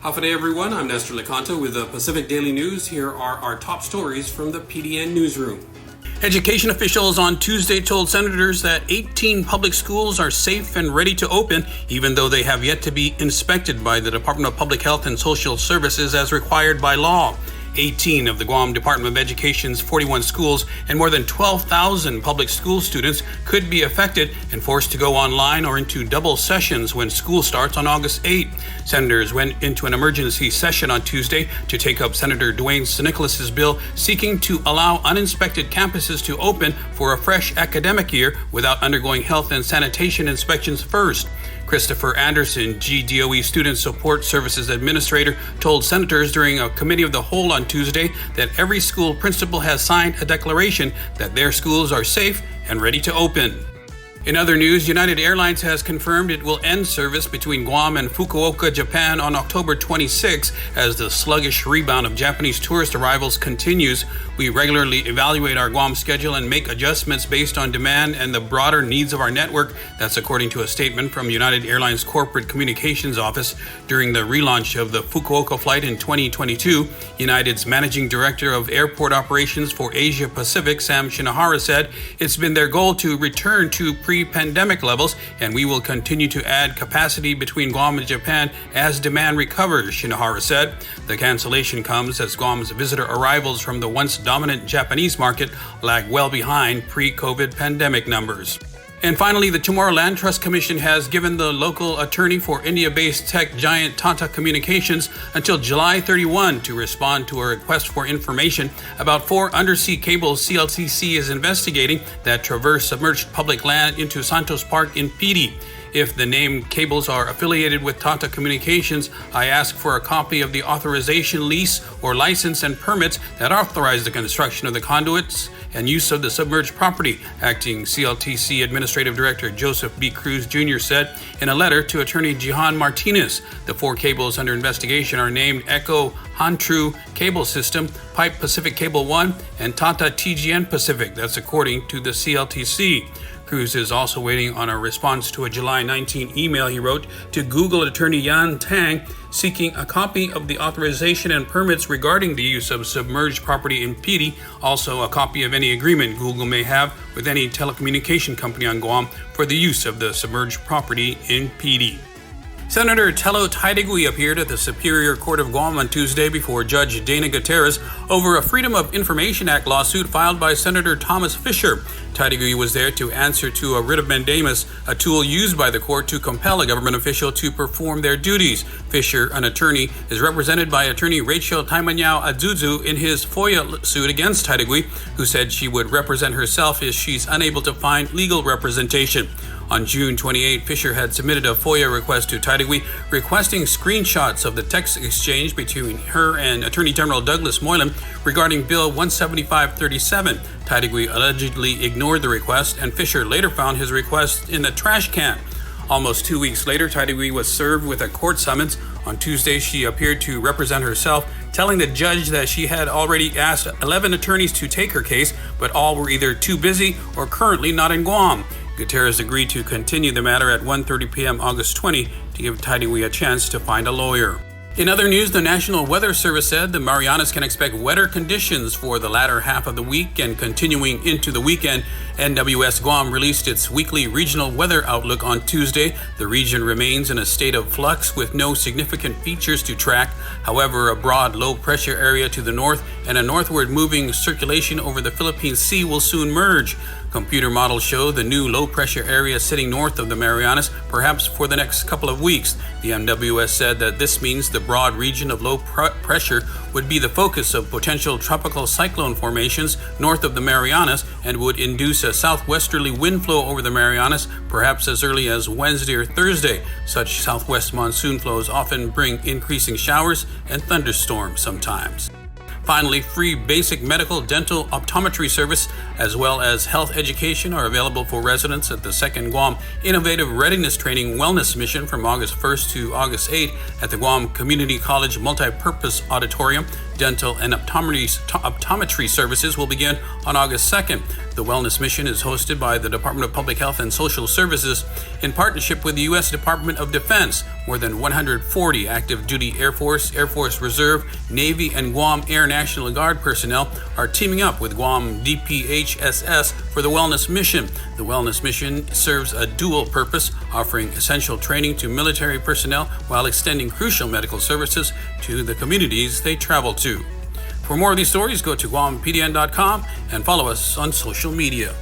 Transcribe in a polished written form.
Howdy everyone, I'm Nestor Lecanto with the Pacific Daily News. Here are our top stories from the PDN newsroom. Education officials on Tuesday told senators that 18 public schools are safe and ready to open, even though they have yet to be inspected by the Department of Public Health and Social Services as required by law. 18 of the Guam Department of Education's 41 schools and more than 12,000 public school students could be affected and forced to go online or into double sessions when school starts on August 8. Senators went into an emergency session on Tuesday to take up Senator Dwayne Nicholas's bill seeking to allow uninspected campuses to open for a fresh academic year without undergoing health and sanitation inspections first. Christopher Anderson, GDOE Student Support Services Administrator, told senators during a committee of the whole on Tuesday that every school principal has signed a declaration that their schools are safe and ready to open. In other news, United Airlines has confirmed it will end service between Guam and Fukuoka, Japan on October 26 as the sluggish rebound of Japanese tourist arrivals continues. We regularly evaluate our Guam schedule and make adjustments based on demand and the broader needs of our network. That's according to a statement from United Airlines Corporate Communications Office. During the relaunch of the Fukuoka flight in 2022, United's Managing Director of Airport Operations for Asia Pacific, Sam Shinohara, said it's been their goal to return to pre-pandemic levels, and we will continue to add capacity between Guam and Japan as demand recovers, Shinohara said. The cancellation comes as Guam's visitor arrivals from the once dominant Japanese market lag well behind pre-COVID pandemic numbers. And finally, the Chamorro Land Trust Commission has given the local attorney for India-based tech giant Tata Communications until July 31 to respond to a request for information about 4 undersea cables CLTC is investigating that traverse submerged public land into Santos Park in Pidi. If the named cables are affiliated with Tata Communications, I ask for a copy of the authorization, lease, or license and permits that authorize the construction of the conduits and use of the submerged property, Acting CLTC Administrative Director Joseph B. Cruz Jr. said in a letter to Attorney Jihan Martinez. The 4 cables under investigation are named Echo Hantru Cable System, Pipe Pacific Cable 1, and Tata TGN Pacific. That's according to the CLTC. Cruz is also waiting on a response to a July 19 email he wrote to Google attorney Yan Tang seeking a copy of the authorization and permits regarding the use of submerged property in Pidi, also a copy of any agreement Google may have with any telecommunication company on Guam for the use of the submerged property in Pidi. Senator Taitague appeared at the Superior Court of Guam on Tuesday before Judge Dana Gutierrez over a Freedom of Information Act lawsuit filed by Senator Thomas Fisher. Taitague was there to answer to a writ of mandamus, a tool used by the court to compel a government official to perform their duties. Fisher, an attorney, is represented by attorney Rachel Taimanyao Azuzu in his FOIA suit against Taitague, who said she would represent herself if she's unable to find legal representation. On June 28, Fisher had submitted a FOIA request to Taitague requesting screenshots of the text exchange between her and Attorney General Douglas Moylan regarding Bill 17537. Taitague allegedly ignored the request, and Fisher later found his request in the trash can. Almost 2 weeks later, Taitague was served with a court summons. On Tuesday, she appeared to represent herself, telling the judge that she had already asked 11 attorneys to take her case, but all were either too busy or currently not in Guam. Gutierrez agreed to continue the matter at 1:30 p.m. August 20 to give Taitague a chance to find a lawyer. In other news, the National Weather Service said the Marianas can expect wetter conditions for the latter half of the week and continuing into the weekend. NWS Guam released its weekly regional weather outlook on Tuesday. The region remains in a state of flux with no significant features to track. However, a broad low-pressure area to the north and a northward moving circulation over the Philippine Sea will soon merge. Computer models show the new low-pressure area sitting north of the Marianas, perhaps for the next couple of weeks. The NWS said that this means the broad region of low pressure would be the focus of potential tropical cyclone formations north of the Marianas and would induce a southwesterly wind flow over the Marianas, perhaps as early as Wednesday or Thursday. Such southwest monsoon flows often bring increasing showers and thunderstorms sometimes. Finally, free basic medical, dental, optometry service, as well as health education are available for residents at the Second Guam Innovative Readiness Training Wellness Mission from August 1st to August 8th at the Guam Community College Multipurpose Auditorium. dental, and optometry services will begin on August 2nd. The Wellness Mission is hosted by the Department of Public Health and Social Services in partnership with the U.S. Department of Defense. More than 140 active duty Air Force, Air Force Reserve, Navy, and Guam Air National Guard personnel are teaming up with Guam DPHSS for the Wellness Mission. The Wellness Mission serves a dual purpose, offering essential training to military personnel while extending crucial medical services to the communities they travel to. For more of these stories, go to GuamPDN.com and follow us on social media.